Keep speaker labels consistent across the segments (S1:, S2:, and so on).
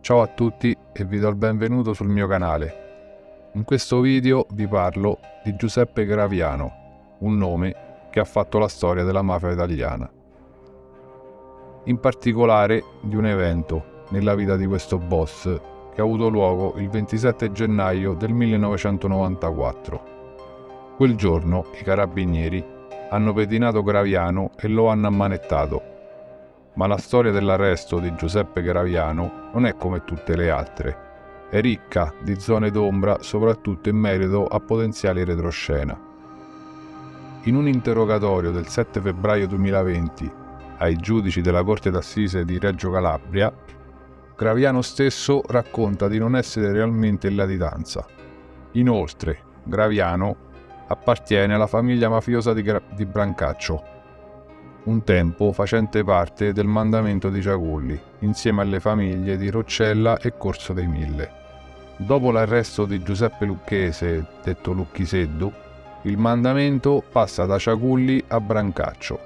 S1: Ciao a tutti e vi do il benvenuto sul mio canale. In questo video vi parlo di Giuseppe Graviano, un nome che ha fatto la storia della mafia italiana. In particolare di un evento nella vita di questo boss che ha avuto luogo il 27 gennaio del 1994. Quel giorno i carabinieri hanno pedinato Graviano e lo hanno ammanettato. Ma la storia dell'arresto di Giuseppe Graviano non è come tutte le altre. È ricca di zone d'ombra, soprattutto in merito a potenziali retroscena. In un interrogatorio del 7 febbraio 2020 ai giudici della Corte d'Assise di Reggio Calabria, Graviano stesso racconta di non essere realmente in latitanza. Inoltre, Graviano appartiene alla famiglia mafiosa di Brancaccio, un tempo facente parte del mandamento di Ciaculli, insieme alle famiglie di Roccella e Corso dei Mille. Dopo l'arresto di Giuseppe Lucchese, detto Lucchiseddu, il mandamento passa da Ciaculli a Brancaccio.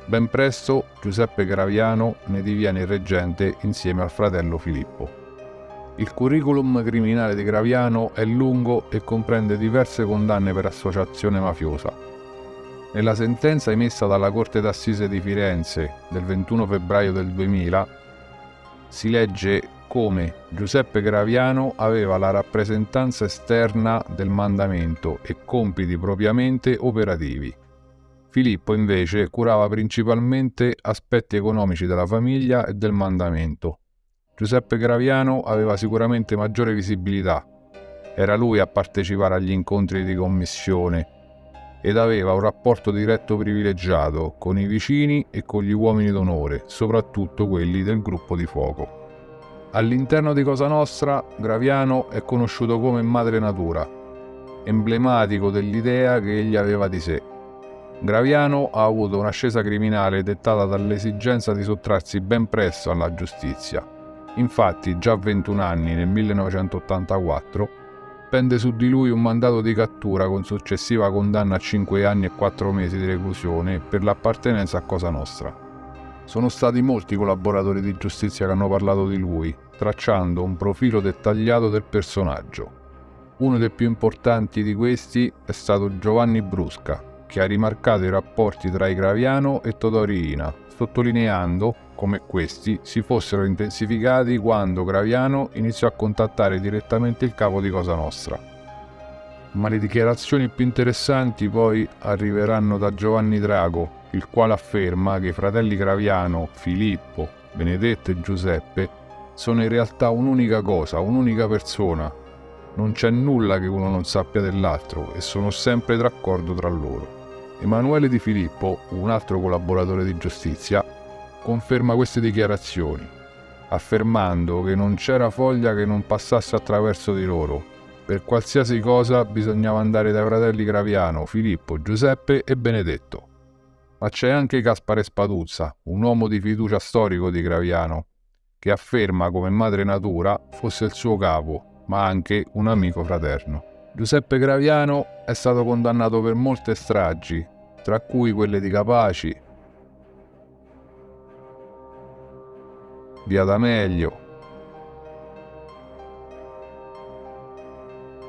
S1: Ben presto Giuseppe Graviano ne diviene il reggente insieme al fratello Filippo. Il curriculum criminale di Graviano è lungo e comprende diverse condanne per associazione mafiosa. Nella sentenza emessa dalla Corte d'Assise di Firenze del 21 febbraio del 2000 si legge come Giuseppe Graviano aveva la rappresentanza esterna del mandamento e compiti propriamente operativi. Filippo invece curava principalmente aspetti economici della famiglia e del mandamento. Giuseppe Graviano aveva sicuramente maggiore visibilità. Era lui a partecipare agli incontri di commissione ed aveva un rapporto diretto privilegiato con i vicini e con gli uomini d'onore, soprattutto quelli del gruppo di fuoco. All'interno di Cosa Nostra, Graviano è conosciuto come Madre Natura, emblematico dell'idea che egli aveva di sé. Graviano ha avuto un'ascesa criminale dettata dall'esigenza di sottrarsi ben presto alla giustizia. Infatti, già a 21 anni, nel 1984, pende su di lui un mandato di cattura con successiva condanna a 5 anni e 4 mesi di reclusione per l'appartenenza a Cosa Nostra. Sono stati molti i collaboratori di giustizia che hanno parlato di lui, tracciando un profilo dettagliato del personaggio. Uno dei più importanti di questi è stato Giovanni Brusca, che ha rimarcato i rapporti tra Graviano e Totò Riina, sottolineando come questi si fossero intensificati quando Graviano iniziò a contattare direttamente il capo di Cosa Nostra. Ma le dichiarazioni più interessanti poi arriveranno da Giovanni Drago, il quale afferma che i fratelli Graviano, Filippo, Benedetto e Giuseppe sono in realtà un'unica cosa, un'unica persona. Non c'è nulla che uno non sappia dell'altro e sono sempre d'accordo tra loro. Emanuele Di Filippo, un altro collaboratore di giustizia, conferma queste dichiarazioni, affermando che non c'era foglia che non passasse attraverso di loro. Per qualsiasi cosa bisognava andare dai fratelli Graviano, Filippo, Giuseppe e Benedetto. Ma c'è anche Gaspare Spaduzza, un uomo di fiducia storico di Graviano, che afferma come Madre Natura fosse il suo capo, ma anche un amico fraterno. Giuseppe Graviano è stato condannato per molte stragi, tra cui quelle di Capaci, Via D'Amelio,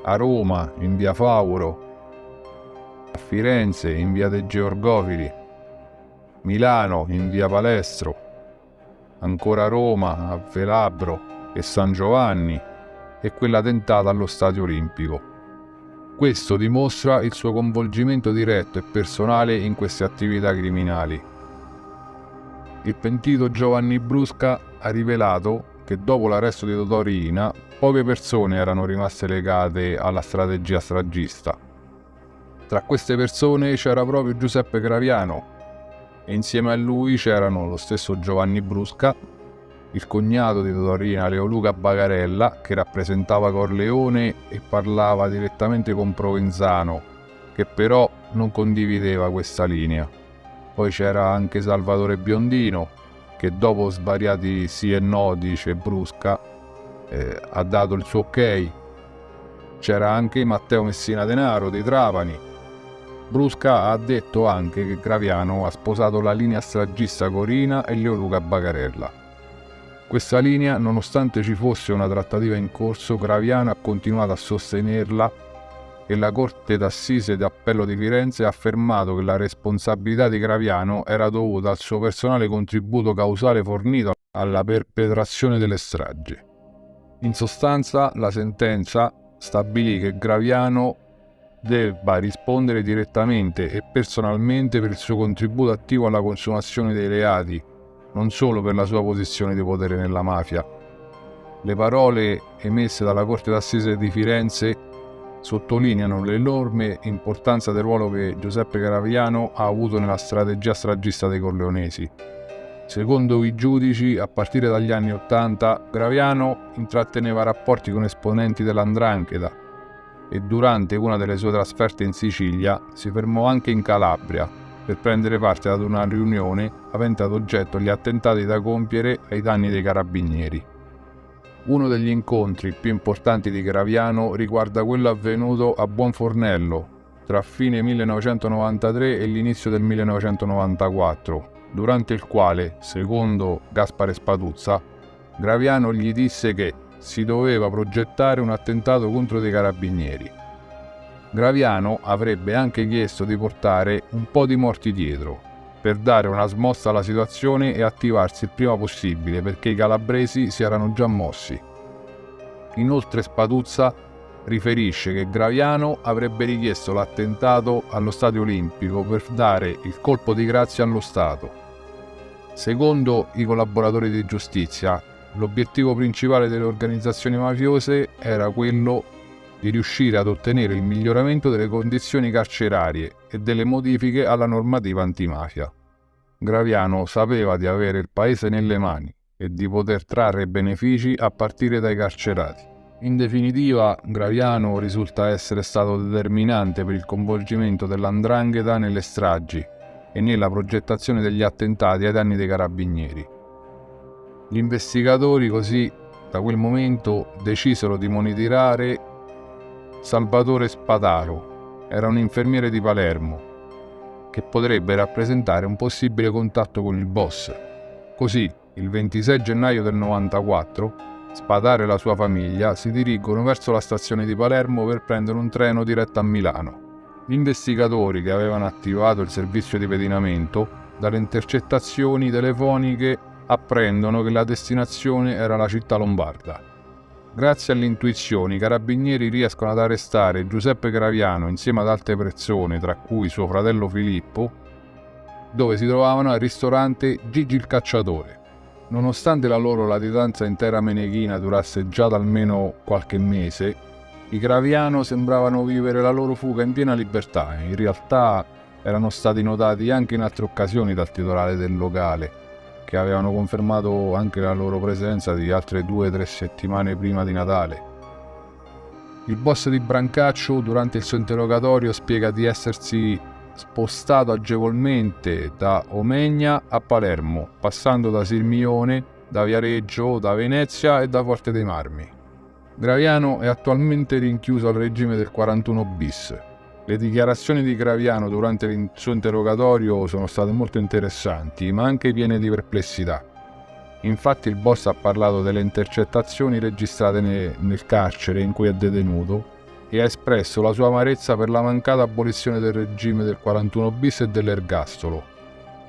S1: a Roma in Via Fauro, a Firenze in Via dei Georgofili, Milano in Via Palestro, ancora a Roma a Velabro e San Giovanni e quella tentata allo Stadio Olimpico. Questo dimostra il suo coinvolgimento diretto e personale in queste attività criminali. Il pentito Giovanni Brusca ha rivelato che dopo l'arresto di Totò Riina, poche persone erano rimaste legate alla strategia stragista. Tra queste persone c'era proprio Giuseppe Graviano e insieme a lui c'erano lo stesso Giovanni Brusca, il cognato di Totò Riina Leoluca Bagarella, che rappresentava Corleone e parlava direttamente con Provenzano, che però non condivideva questa linea. Poi c'era anche Salvatore Biondino, che dopo svariati sì e no, dice Brusca, ha dato il suo ok. C'era anche Matteo Messina Denaro di Trapani. Brusca ha detto anche che Graviano ha sposato la linea stragista Corina e Leoluca Bagarella. Questa linea, nonostante ci fosse una trattativa in corso, Graviano ha continuato a sostenerla e la Corte d'Assise d'Appello di Firenze ha affermato che la responsabilità di Graviano era dovuta al suo personale contributo causale fornito alla perpetrazione delle stragi. In sostanza, la sentenza stabilì che Graviano debba rispondere direttamente e personalmente per il suo contributo attivo alla consumazione dei reati, non solo per la sua posizione di potere nella mafia. Le parole emesse dalla Corte d'Assise di Firenze sottolineano l'enorme importanza del ruolo che Giuseppe Graviano ha avuto nella strategia stragista dei Corleonesi. Secondo i giudici, a partire dagli anni '80, Graviano intratteneva rapporti con esponenti dell''ndrangheta e durante una delle sue trasferte in Sicilia si fermò anche in Calabria per prendere parte ad una riunione avente ad oggetto gli attentati da compiere ai danni dei carabinieri. Uno degli incontri più importanti di Graviano riguarda quello avvenuto a Buonfornello tra fine 1993 e l'inizio del 1994, durante il quale, secondo Gaspare Spatuzza, Graviano gli disse che si doveva progettare un attentato contro dei carabinieri. Graviano avrebbe anche chiesto di portare un po' di morti dietro, per dare una smossa alla situazione e attivarsi il prima possibile perché i calabresi si erano già mossi. Inoltre Spatuzza riferisce che Graviano avrebbe richiesto l'attentato allo Stadio Olimpico per dare il colpo di grazia allo Stato. Secondo i collaboratori di giustizia, l'obiettivo principale delle organizzazioni mafiose era quello di riuscire ad ottenere il miglioramento delle condizioni carcerarie e delle modifiche alla normativa antimafia. Graviano sapeva di avere il paese nelle mani e di poter trarre benefici a partire dai carcerati. In definitiva, Graviano risulta essere stato determinante per il coinvolgimento dell''ndrangheta nelle stragi e nella progettazione degli attentati ai danni dei carabinieri. Gli investigatori così, da quel momento, decisero di monitorare Salvatore Spataro. Era un infermiere di Palermo che potrebbe rappresentare un possibile contatto con il boss. Così, il 26 gennaio del 94, Spataro e la sua famiglia si dirigono verso la stazione di Palermo per prendere un treno diretto a Milano. Gli investigatori che avevano attivato il servizio di pedinamento, dalle intercettazioni telefoniche apprendono che la destinazione era la città lombarda. Grazie alle intuizioni, i carabinieri riescono ad arrestare Giuseppe Graviano insieme ad altre persone, tra cui suo fratello Filippo, dove si trovavano al ristorante Gigi il Cacciatore. Nonostante la loro latitanza in terra meneghina durasse già da almeno qualche mese, i Graviano sembravano vivere la loro fuga in piena libertà e in realtà erano stati notati anche in altre occasioni dal titolare del locale, che avevano confermato anche la loro presenza di altre 2 o 3 settimane prima di Natale. Il boss di Brancaccio durante il suo interrogatorio spiega di essersi spostato agevolmente da Omegna a Palermo, passando da Sirmione, da Viareggio, da Venezia e da Forte dei Marmi. Graviano è attualmente rinchiuso al regime del 41 bis. Le dichiarazioni di Graviano durante il suo interrogatorio sono state molto interessanti, ma anche piene di perplessità. Infatti il boss ha parlato delle intercettazioni registrate nel carcere in cui è detenuto e ha espresso la sua amarezza per la mancata abolizione del regime del 41 bis e dell'ergastolo.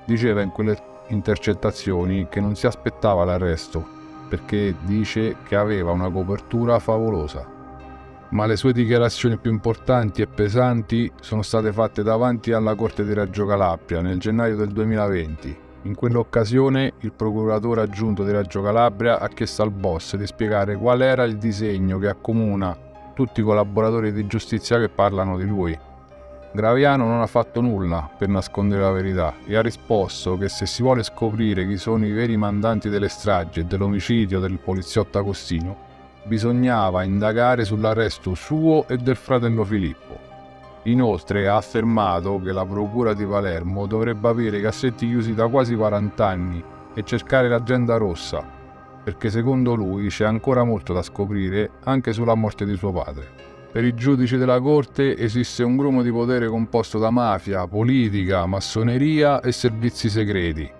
S1: Diceva in quelle intercettazioni che non si aspettava l'arresto, perché dice che aveva una copertura favolosa. Ma le sue dichiarazioni più importanti e pesanti sono state fatte davanti alla Corte di Reggio Calabria nel gennaio del 2020. In quell'occasione il procuratore aggiunto di Reggio Calabria ha chiesto al boss di spiegare qual era il disegno che accomuna tutti i collaboratori di giustizia che parlano di lui. Graviano non ha fatto nulla per nascondere la verità e ha risposto che se si vuole scoprire chi sono i veri mandanti delle stragi e dell'omicidio del poliziotto Agostino, bisognava indagare sull'arresto suo e del fratello Filippo. Inoltre ha affermato che la procura di Palermo dovrebbe avere i cassetti chiusi da quasi 40 anni e cercare l'agenda rossa, perché secondo lui c'è ancora molto da scoprire anche sulla morte di suo padre. Per i giudici della corte esiste un grumo di potere composto da mafia, politica, massoneria e servizi segreti.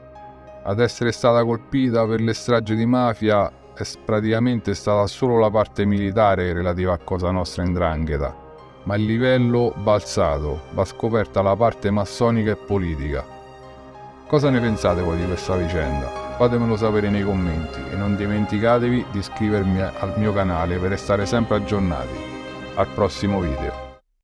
S1: Ad essere stata colpita per le stragi di mafia è praticamente stata solo la parte militare relativa a Cosa Nostra e 'Ndrangheta, ma il livello va alzato, va scoperta la parte massonica e politica. Cosa ne pensate voi di questa vicenda? Fatemelo sapere nei commenti e non dimenticatevi di iscrivervi al mio canale per restare sempre aggiornati. Al prossimo video.